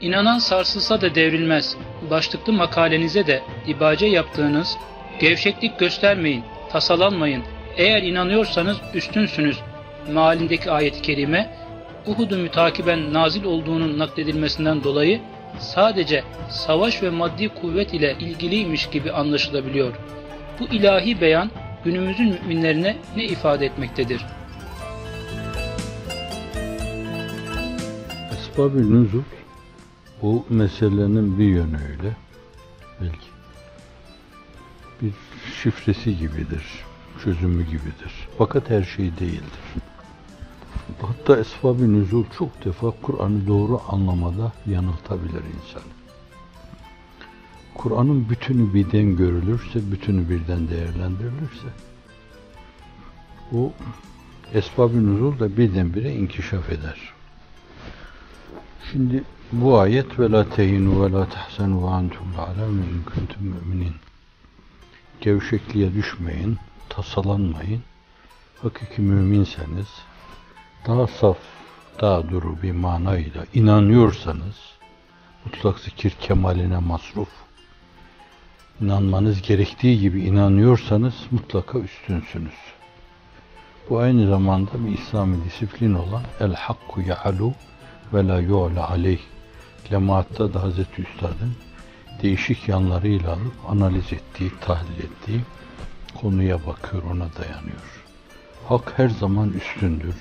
İnanan sarsılsa da devrilmez başlıklı makalenize de dibace yaptığınız "Gevşeklik göstermeyin, tasalanmayın, eğer inanıyorsanız üstünsünüz" mealindeki ayet-i kerime, Uhud'u mütakiben nazil olduğunun nakledilmesinden dolayı sadece savaş ve maddi kuvvet ile ilgiliymiş gibi anlaşılabiliyor. Bu ilahi beyan günümüzün müminlerine ne ifade etmektedir? Esbab-ı nüzul bu meselenin bir yönüyle belki bir şifresi gibidir, çözümü gibidir. Fakat her şey değildir. Hatta esbab-ı nüzul çok defa Kur'an'ı doğru anlamada yanıltabilir insan. Kur'an'ın bütünü birden görülürse, bütünü birden değerlendirilirse, o esbab-ı nüzul da birdenbire inkişaf eder. Şimdi bu ayet ve la tehinu ve la tahsenu ve antum alâ in kuntum mu'minin. Gevşekliğe düşmeyin, tasalanmayın. Hakiki müminseniz, daha saf, daha duru bir manayla inanıyorsanız, mutlak zikir kemaline masruf, inanmanız gerektiği gibi inanıyorsanız mutlaka üstünsünüz. Bu aynı zamanda bir İslami disiplin olan el hakku ya'alu ve la yu'la aleyh. Lemaatta da Hazreti Üstad'ın değişik yanlarıyla alıp analiz ettiği, tahlil ettiği konuya bakıyor, ona dayanıyor. Hak her zaman üstündür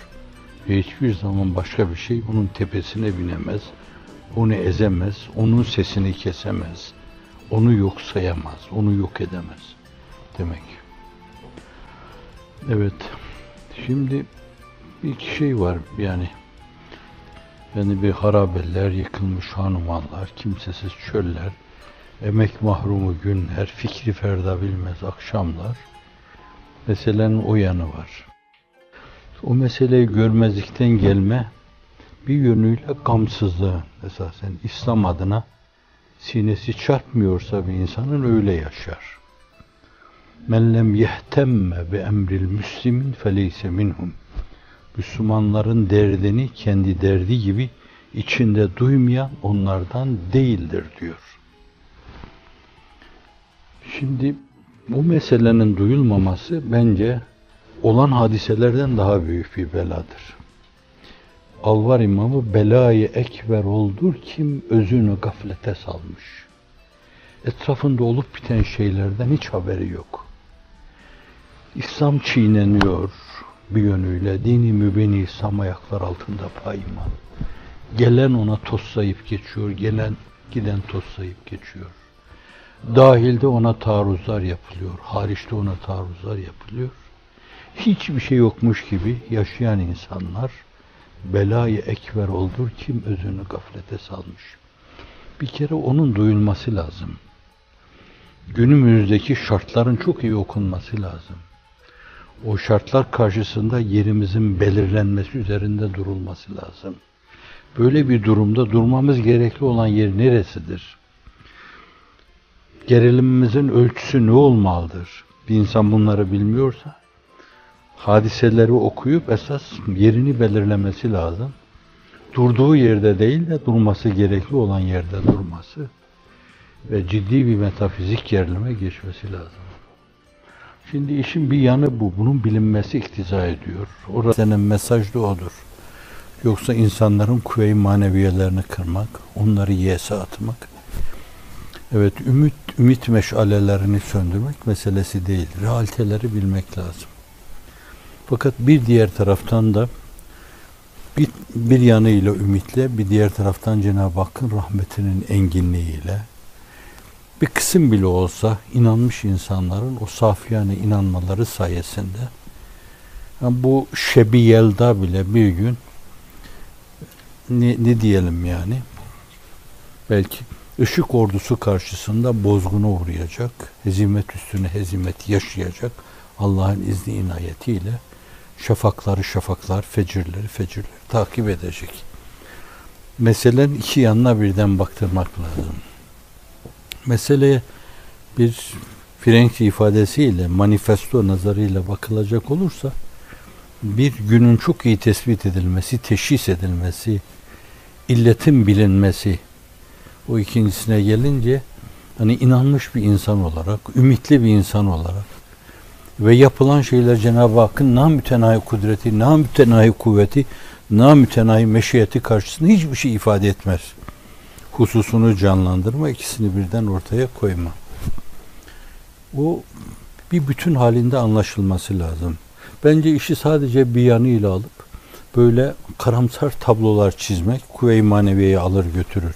ve hiçbir zaman başka bir şey onun tepesine binemez, onu ezemez, onun sesini kesemez, onu yok sayamaz, onu yok edemez demek. Evet, şimdi bir iki şey var yani bir harabeler, yıkılmış hanumanlar, kimsesiz çöller, emek mahrumu günler, fikri ferda bilmez akşamlar. Meselenin o yanı var. O meseleyi görmezlikten gelme bir yönüyle gamsızlığın esasen İslam adına sinesi çarpmıyorsa bir insanın öyle yaşar. Men lem yehtemme bi emril müslimin feleyse minhum. Müslümanların derdini kendi derdi gibi içinde duymayan onlardan değildir diyor. Şimdi bu meselenin duyulmaması bence olan hadiselerden daha büyük bir beladır. Alvar İmamı belayı ekber oldur kim özünü gaflete salmış. Etrafında olup biten şeylerden hiç haberi yok. İslam çiğneniyor bir yönüyle, dini mübini İslam ayaklar altında payman. Gelen ona toslayıp geçiyor, gelen giden toslayıp geçiyor. Dahilde ona taarruzlar yapılıyor, hariçte ona taarruzlar yapılıyor. Hiçbir şey yokmuş gibi yaşayan insanlar, belayı ekber oldur kim özünü gaflete salmış. Bir kere onun duyulması lazım. Günümüzdeki şartların çok iyi okunması lazım. O şartlar karşısında yerimizin belirlenmesi üzerinde durulması lazım. Böyle bir durumda durmamız gerekli olan yer neresidir? Gerilimimizin ölçüsü ne olmalıdır? Bir insan bunları bilmiyorsa, hadiseleri okuyup esas yerini belirlemesi lazım. Durduğu yerde değil de durması gerekli olan yerde durması ve ciddi bir metafizik gerilime geçmesi lazım. Şimdi işin bir yanı bu. Bunun bilinmesi iktiza ediyor. Orada denen mesaj da odur. Yoksa insanların kuvve-i maneviyelerini kırmak, onları yese atmak, evet, ümit meşalelerini söndürmek meselesi değil. Realiteleri bilmek lazım. Fakat bir diğer taraftan da bir yanıyla ümitle, bir diğer taraftan Cenab-ı Hakk'ın rahmetinin enginliğiyle bir kısım bile olsa inanmış insanların o safiyane inanmaları sayesinde yani bu şebi yelda bile bir gün ne diyelim yani belki ışık ordusu karşısında bozguna uğrayacak, hezimet üstüne hezimet yaşayacak Allah'ın izni inayetiyle şafaklar, fecirleri takip edecek. Meselenin iki yanına birden baktırmak lazım. Meseleye bir French ifadesiyle, manifesto nazarıyla bakılacak olursa, bir günün çok iyi tespit edilmesi, teşhis edilmesi, illetin bilinmesi O ikincisine gelince hani inanmış bir insan olarak, ümitli bir insan olarak ve yapılan şeyler Cenab-ı Hakk'ın namütenahi kudreti, namütenahi kuvveti, namütenahi meşiyeti karşısında hiçbir şey ifade etmez. Hususunu canlandırma, ikisini birden ortaya koyma. O bir bütün halinde anlaşılması lazım. Bence işi sadece bir yanıyla alıp böyle karamsar tablolar çizmek kuvve-i maneviyeyi alır götürür.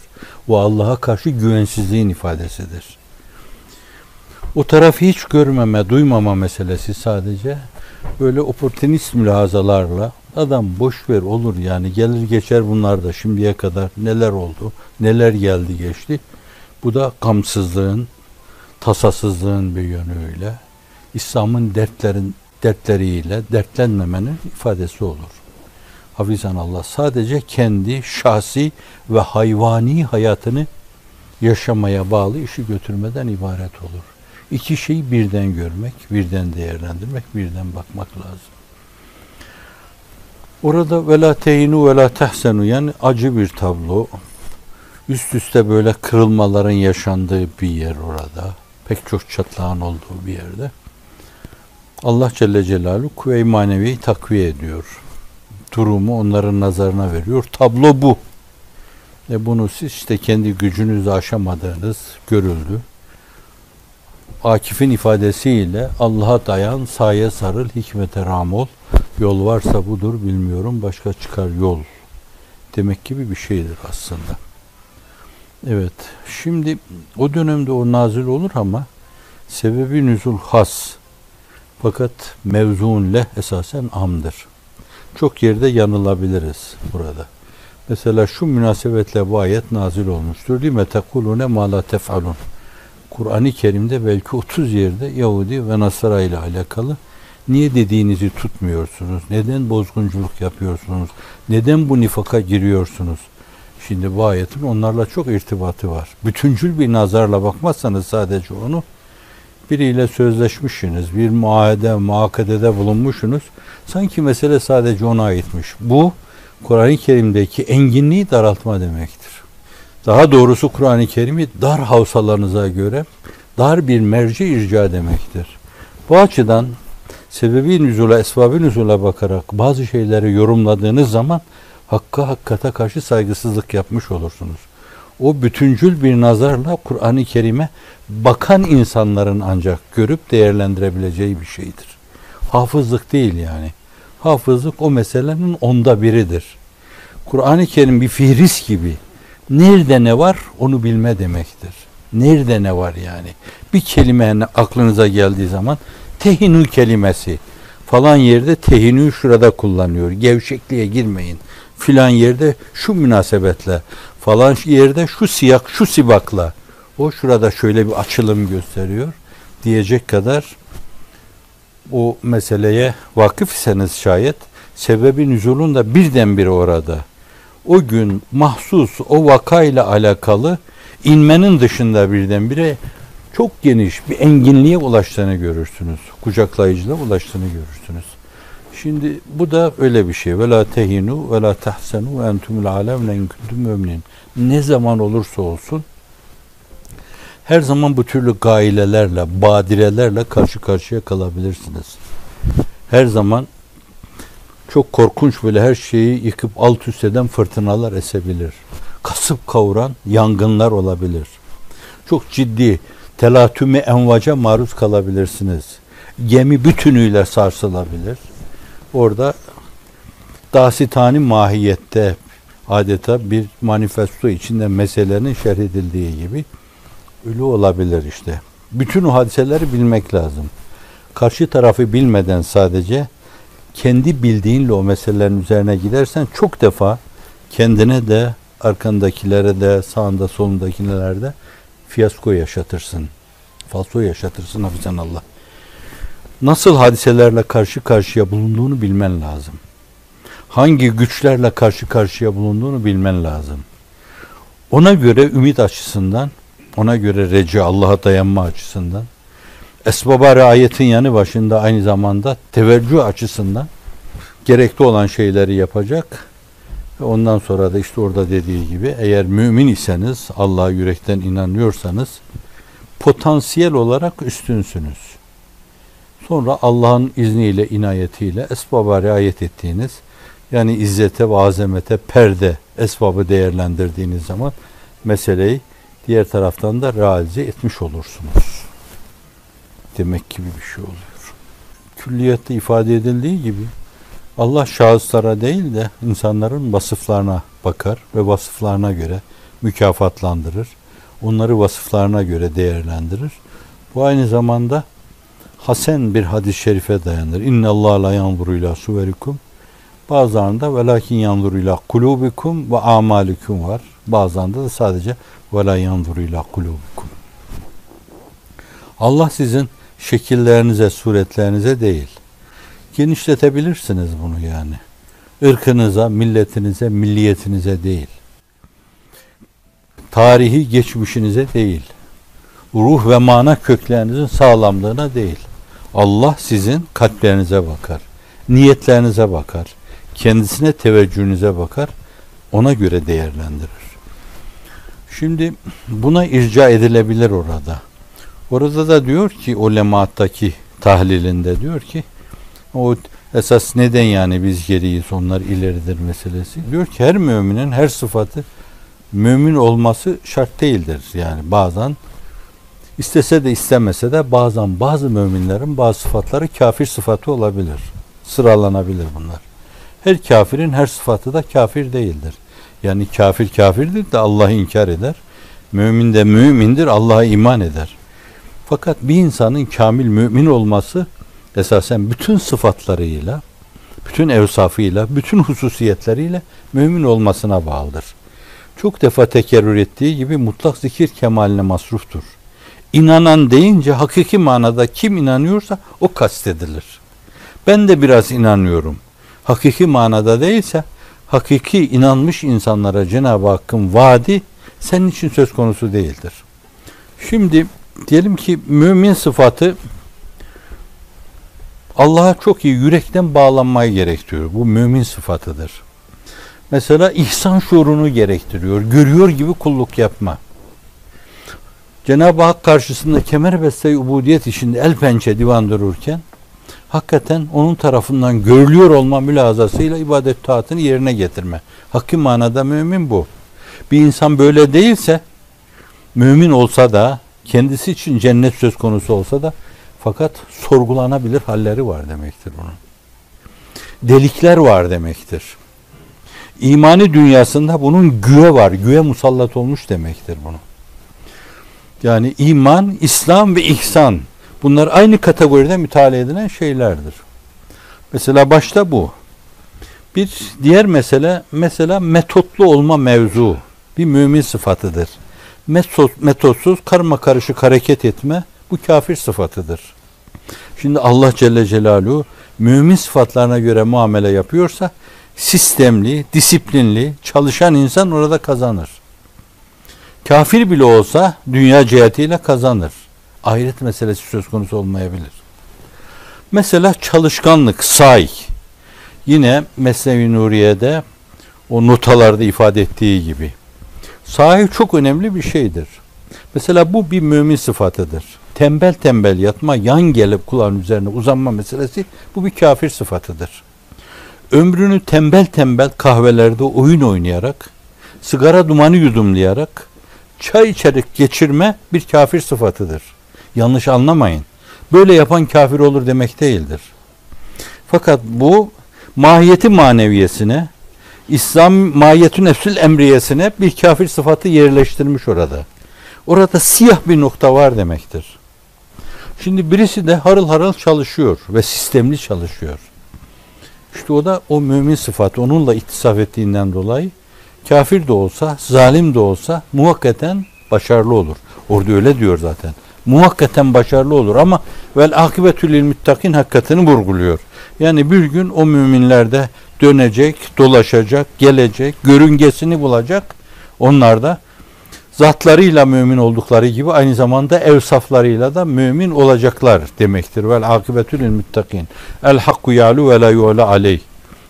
O Allah'a karşı güvensizliğin ifadesidir. O tarafı hiç görmeme, duymama meselesi sadece böyle oportunist mülahazalarla adam boş ver olur yani gelir geçer bunlar da şimdiye kadar neler oldu, neler geldi geçti. Bu da gamsızlığın, tasasızlığın bir yönüyle İslam'ın dertleriyle dertlenmemenin ifadesi olur. Hafizan Allah sadece kendi şahsi ve hayvani hayatını yaşamaya bağlı işi götürmeden ibaret olur. İki şeyi birden görmek, birden değerlendirmek, birden bakmak lazım. Orada ve la tehinu ve la tehsenu yani acı bir tablo. Üst üste böyle kırılmaların yaşandığı bir yer orada. Pek çok çatlağın olduğu bir yerde. Allah Celle Celaluhu kuvve-i maneviyi takviye ediyor. Durumu onların nazarına veriyor. Tablo bu. Bunu siz işte kendi gücünüzle aşamadığınız görüldü. Akif'in ifadesiyle Allah'a dayan, saye sarıl, hikmete ram ol. Yol varsa budur bilmiyorum, başka çıkar yol. Demek gibi bir şeydir aslında. Evet, şimdi o dönemde o nazil olur ama sebebi nüzul has. Fakat mevzuun leh esasen amdır. Çok yerde yanılabiliriz burada. Mesela şu münasebetle bu ayet nazil olmuştur. Lime tekulune ma la tef'alun. Kur'an-ı Kerim'de belki 30 yerde Yahudi ve Nasara ile alakalı niye dediğinizi tutmuyorsunuz? Neden bozgunculuk yapıyorsunuz? Neden bu nifaka giriyorsunuz? Şimdi bu ayetin onlarla çok irtibatı var. Bütüncül bir nazarla bakmazsanız sadece onu biriyle sözleşmişsiniz, bir muakadede bulunmuşsunuz. Sanki mesele sadece ona aitmiş. Bu Kur'an-ı Kerim'deki enginliği daraltma demektir. Daha doğrusu Kur'an-ı Kerim'i dar havsalarınıza göre dar bir merci irca demektir. Bu açıdan sebebi nüzula, esbab-ı nüzula bakarak bazı şeyleri yorumladığınız zaman hakikate karşı saygısızlık yapmış olursunuz. O bütüncül bir nazarla Kur'an-ı Kerim'e bakan insanların ancak görüp değerlendirebileceği bir şeydir. Hafızlık değil yani. Hafızlık o meselenin onda biridir. Kur'an-ı Kerim bir fihris gibi. Nerede ne var onu bilme demektir. Nerede ne var yani. Bir kelime aklınıza geldiği zaman tehinü kelimesi. Falan yerde tehinü şurada kullanıyor. Gevşekliğe girmeyin. Filan yerde şu münasebetle. Falan yerde şu siyak, şu sibakla. O şurada şöyle bir açılım gösteriyor. Diyecek kadar o meseleye vakıf iseniz şayet sebebi nüzulun da birdenbire orada. O gün mahsus o vakayla alakalı inmenin dışında birdenbire çok geniş bir enginliğe ulaştığını görürsünüz. Kucaklayıcılığa ulaştığını görürsünüz. Şimdi bu da öyle bir şey. Ve la tehinu ve la tahsenu ve entumul alemle in kuntum müminin. Ne zaman olursa olsun her zaman bu türlü gailelerle, badirelerle karşı karşıya kalabilirsiniz. Her zaman çok korkunç böyle her şeyi yıkıp alt üst eden fırtınalar esebilir. Kasıp kavuran yangınlar olabilir. Çok ciddi telatüme envaca maruz kalabilirsiniz. Gemi bütünüyle sarsılabilir. Orada dasitani mahiyette adeta bir manifesto içinde meselenin şerh edildiği gibi ölü olabilir işte. Bütün o hadiseleri bilmek lazım. Karşı tarafı bilmeden sadece kendi bildiğinle o meselelerin üzerine gidersen çok defa kendine de arkandakilere de sağında solundakilere de fiyasko yaşatırsın. Falso yaşatırsın hafizan Allah. Nasıl hadiselerle karşı karşıya bulunduğunu bilmen lazım. Hangi güçlerle karşı karşıya bulunduğunu bilmen lazım. Ona göre ümit açısından, ona göre reca, Allah'a dayanma açısından, esbaba riayetin yanı başında aynı zamanda teveccüh açısından gerekli olan şeyleri yapacak Ve ondan sonra da işte orada dediği gibi eğer mümin iseniz, Allah'a yürekten inanıyorsanız potansiyel olarak üstünsünüz. Sonra Allah'ın izniyle, inayetiyle esbaba riayet ettiğiniz, yani izzete ve azamete perde esbabı değerlendirdiğiniz zaman meseleyi diğer taraftan da realize etmiş olursunuz. Demek gibi bir şey oluyor. Külliyette ifade edildiği gibi Allah şahıslara değil de insanların vasıflarına bakar ve vasıflarına göre mükafatlandırır. Onları vasıflarına göre değerlendirir. Bu aynı zamanda hasen bir hadis-i şerife dayanır. İnne Allah la yanzuru ila suverikum. Bazılarında velakin yanzuru ila kulubikum ve amalikum var. Bazılarında da sadece ve la yanzuru ila kulubikum. Allah sizin şekillerinize, suretlerinize değil. Genişletebilirsiniz bunu yani. Irkınıza, milletinize, milliyetinize değil. Tarihi geçmişinize değil. Ruh ve mana köklerinizin sağlamlığına değil. Allah sizin kalplerinize bakar. Niyetlerinize bakar. Kendisine teveccühünüze bakar. Ona göre değerlendirir. Şimdi buna irca edilebilir orada. Orada da diyor ki o lemaattaki tahlilinde diyor ki o esas neden yani biz geriyiz onlar ileridir meselesi. Diyor ki her müminin her sıfatı mümin olması şart değildir. Yani bazen istese de istemese de bazen bazı müminlerin bazı sıfatları kafir sıfatı olabilir. Sıralanabilir bunlar. Her kafirin her sıfatı da kafir değildir. Yani kafir kafirdir de Allah'ı inkar eder. Mümin de mümindir, Allah'a iman eder. Fakat bir insanın kamil mümin olması esasen bütün sıfatlarıyla, bütün evsafıyla, bütün hususiyetleriyle mümin olmasına bağlıdır. Çok defa tekerrür ettiği gibi mutlak zikir kemaline masruftur. İnanan deyince hakiki manada kim inanıyorsa o kastedilir. Ben de biraz inanıyorum. Hakiki manada değilse hakiki inanmış insanlara Cenab-ı Hakk'ın vaadi senin için söz konusu değildir. Şimdi diyelim ki mümin sıfatı Allah'a çok iyi yürekten bağlanmayı gerektiriyor. Bu mümin sıfatıdır. Mesela ihsan şuurunu gerektiriyor. Görüyor gibi kulluk yapma. Cenab-ı Hak karşısında kemerbeste ubudiyet içinde el pençe divan dururken hakikaten onun tarafından görülüyor olma mülazasıyla ibadet taatını yerine getirme. Hakiki manada mümin bu. Bir insan böyle değilse mümin olsa da kendisi için cennet söz konusu olsa da fakat sorgulanabilir halleri var demektir bunun. Delikler var demektir. İmani dünyasında bunun güve var. Güve musallat olmuş demektir bunu. Yani iman, İslam ve ihsan. Bunlar aynı kategoride müteala edilen şeylerdir. Mesela başta bu. Bir diğer mesele, mesela metotlu olma mevzu. Bir mümin sıfatıdır. Metotsuz, karma karışık hareket etme, bu kafir sıfatıdır. Şimdi Allah Celle Celaluhu mümin sıfatlarına göre muamele yapıyorsa, sistemli, disiplinli, çalışan insan orada kazanır. Kafir bile olsa dünya cihetiyle kazanır. Ahiret meselesi söz konusu olmayabilir. Mesela çalışkanlık, say. Yine Mesnevi Nuriye'de o notalarda ifade ettiği gibi. Sahi çok önemli bir şeydir. Mesela bu bir mümin sıfatıdır. Tembel tembel yatma, yan gelip kulağın üzerine uzanma meselesi bu bir kafir sıfatıdır. Ömrünü tembel tembel kahvelerde oyun oynayarak, sigara dumanı yudumlayarak, çay içerek geçirme bir kafir sıfatıdır. Yanlış anlamayın. Böyle yapan kafir olur demek değildir. Fakat bu mahiyeti maneviyesine, İslam mahiyetü nefsül emriyesine bir kafir sıfatı yerleştirmiş orada. Orada siyah bir nokta var demektir. Şimdi birisi de harıl harıl çalışıyor ve sistemli çalışıyor. İşte o da o mümin sıfatı onunla ittisaf ettiğinden dolayı kafir de olsa, zalim de olsa muhakkaten başarılı olur. Orada öyle diyor zaten. Muhakkaten başarılı olur ama vel akibetü lil muttakin hakikatini vurguluyor. Yani bir gün o müminlerde dönecek, dolaşacak, gelecek, görüngesini bulacak. Onlar da zatlarıyla mümin oldukları gibi aynı zamanda evsaflarıyla da mümin olacaklar demektir. Vel akibetü lil muttakin. El hakku yalu ve la yu'la aleyh.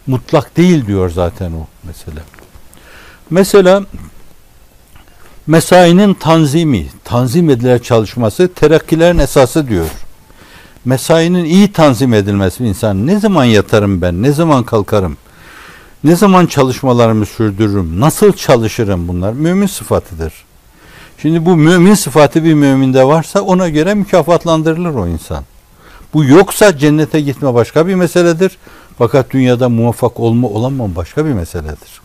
Mutlak değil diyor zaten o mesele. Mesela mesainin tanzim edilen çalışması terakkilerin esası diyor. Mesainin iyi tanzim edilmesi insan. Ne zaman yatarım ben, ne zaman kalkarım, ne zaman çalışmalarımı sürdürürüm, nasıl çalışırım, bunlar mümin sıfatıdır. Şimdi bu mümin sıfatı bir müminde varsa ona göre mükafatlandırılır o insan. Bu yoksa cennete gitme başka bir meseledir. Fakat dünyada muvaffak olma olamam başka bir meseledir.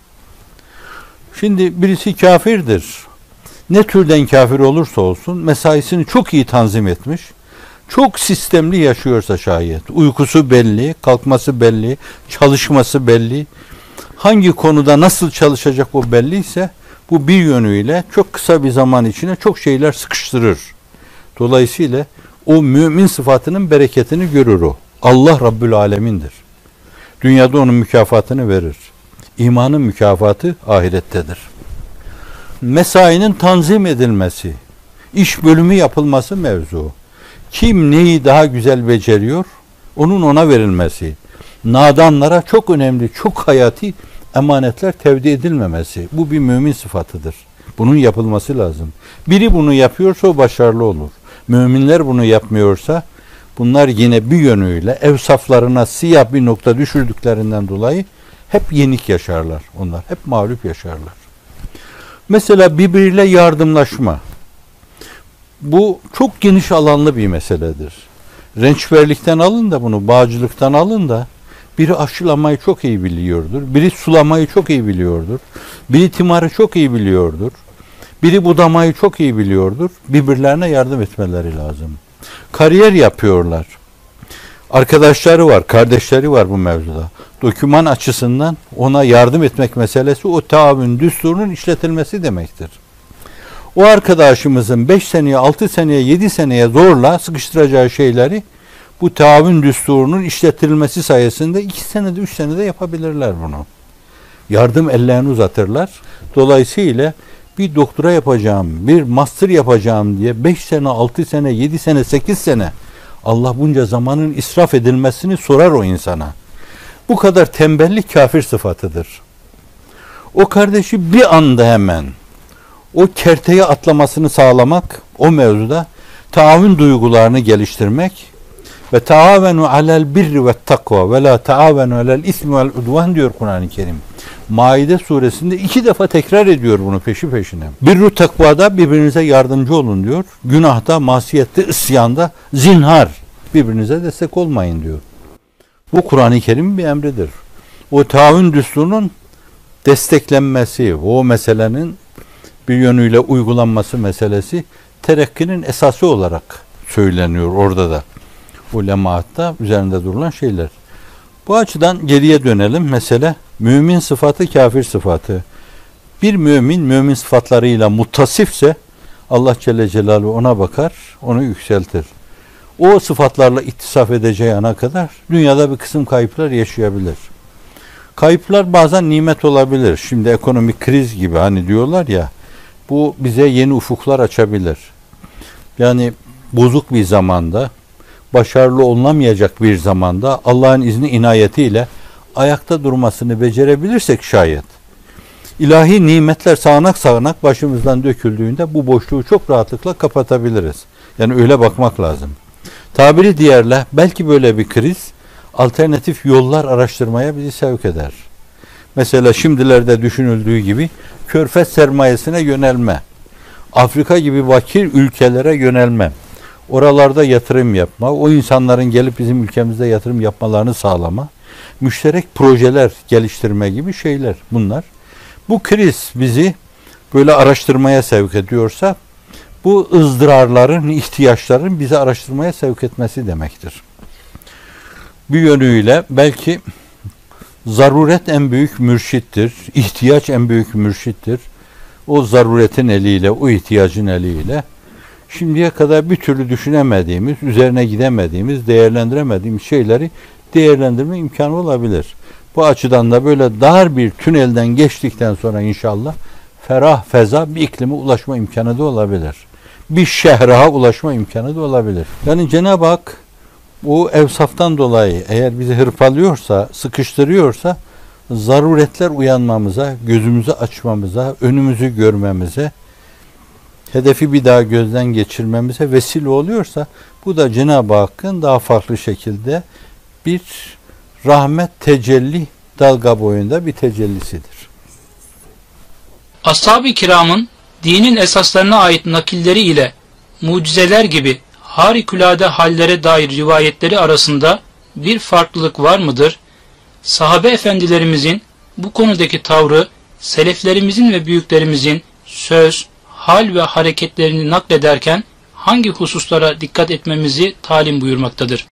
Şimdi birisi kafirdir. Ne türden kafir olursa olsun mesaisini çok iyi tanzim etmiş. Çok sistemli yaşıyorsa şayet. Uykusu belli, kalkması belli, çalışması belli. Hangi konuda nasıl çalışacak o belliyse bu bir yönüyle çok kısa bir zaman içine çok şeyler sıkıştırır. Dolayısıyla o mümin sıfatının bereketini görür o. Allah Rabbül Alemin'dir. Dünyada onun mükafatını verir. İmanın mükafatı ahirettedir. Mesainin tanzim edilmesi, iş bölümü yapılması mevzu. Kim neyi daha güzel beceriyor, onun ona verilmesi. Nadanlara çok önemli, çok hayati emanetler tevdi edilmemesi. Bu bir mümin sıfatıdır. Bunun yapılması lazım. Biri bunu yapıyorsa o başarılı olur. Müminler bunu yapmıyorsa bunlar yine bir yönüyle ev saflarına siyah bir nokta düşürdüklerinden dolayı hep yenik yaşarlar onlar. Hep mağlup yaşarlar. Mesela birbiriyle yardımlaşma. Bu çok geniş alanlı bir meseledir. Rençberlikten alın da bunu, bağcılıktan alın da biri aşılamayı çok iyi biliyordur. Biri sulamayı çok iyi biliyordur. Biri timarı çok iyi biliyordur. Biri budamayı çok iyi biliyordur. Birbirlerine yardım etmeleri lazım. Kariyer yapıyorlar. Arkadaşları var, kardeşleri var bu mevzuda. Doküman açısından ona yardım etmek meselesi o taavün düsturunun işletilmesi demektir. O arkadaşımızın 5 seneye, 6 seneye, 7 seneye zorla sıkıştıracağı şeyleri bu taavün düsturunun işletilmesi sayesinde 2 senede, 3 senede yapabilirler bunu. Yardım ellerini uzatırlar. Dolayısıyla bir doktora yapacağım, bir master yapacağım diye 5 sene, 6 sene, 7 sene, 8 sene Allah bunca zamanın israf edilmesini sorar o insana. Bu kadar tembellik kafir sıfatıdır. O kardeşi bir anda hemen o kerteye atlamasını sağlamak, o mevzuda taavün duygularını geliştirmek ve taavenu alel birri ve takva ve la taavenu alel ismi vel udvan diyor Kur'an-ı Kerim. Maide suresinde 2 defa tekrar ediyor bunu peşi peşine. Birru takvada birbirinize yardımcı olun diyor. Günahta, masiyette, isyanda, zinhar birbirinize destek olmayın diyor. Bu Kur'an-ı Kerim'in bir emridir. O taavün düsturunun desteklenmesi, o meselenin bir yönüyle uygulanması meselesi terekkinin esası olarak söyleniyor orada da. Ulemaatta üzerinde durulan şeyler. Bu açıdan geriye dönelim. Mesele mümin sıfatı, kafir sıfatı. Bir mümin sıfatlarıyla muttasifse Allah Celle Celaluhu ona bakar, onu yükseltir. O sıfatlarla ittisaf edeceği ana kadar dünyada bir kısım kayıplar yaşayabilir. Kayıplar bazen nimet olabilir. Şimdi ekonomik kriz gibi hani diyorlar ya, bu bize yeni ufuklar açabilir. Yani bozuk bir zamanda, başarılı olunamayacak bir zamanda Allah'ın izni inayetiyle ayakta durmasını becerebilirsek şayet, ilahi nimetler sağanak sağanak başımızdan döküldüğünde bu boşluğu çok rahatlıkla kapatabiliriz. Yani öyle bakmak lazım. Tabiri diğerle belki böyle bir kriz alternatif yollar araştırmaya bizi sevk eder. Mesela şimdilerde düşünüldüğü gibi Körfez sermayesine yönelme, Afrika gibi fakir ülkelere yönelme, oralarda yatırım yapma, o insanların gelip bizim ülkemizde yatırım yapmalarını sağlama, müşterek projeler geliştirme gibi şeyler bunlar. Bu kriz bizi böyle araştırmaya sevk ediyorsa bu ızdırarların, ihtiyaçların bizi araştırmaya sevk etmesi demektir. Bir yönüyle belki zaruret en büyük mürşittir, ihtiyaç en büyük mürşittir. O zaruretin eliyle, o ihtiyacın eliyle şimdiye kadar bir türlü düşünemediğimiz, üzerine gidemediğimiz, değerlendiremediğimiz şeyleri değerlendirme imkanı olabilir. Bu açıdan da böyle dar bir tünelden geçtikten sonra inşallah ferah, feza bir iklime ulaşma imkanı da olabilir. Bir şehraha ulaşma imkanı da olabilir. Yani Cenab-ı Hak o evsaftan dolayı eğer bizi hırpalıyorsa, sıkıştırıyorsa zaruretler uyanmamıza, gözümüzü açmamıza, önümüzü görmemize, hedefi bir daha gözden geçirmemize vesile oluyorsa, bu da Cenab-ı Hakk'ın daha farklı şekilde bir rahmet tecelli, dalga boyunda bir tecellisidir. Ashab-ı kiramın dinin esaslarına ait nakilleri ile mucizeler gibi harikulade hallere dair rivayetleri arasında bir farklılık var mıdır? Sahabe efendilerimizin bu konudaki tavrı, seleflerimizin ve büyüklerimizin söz, hal ve hareketlerini naklederken hangi hususlara dikkat etmemizi talim buyurmaktadır?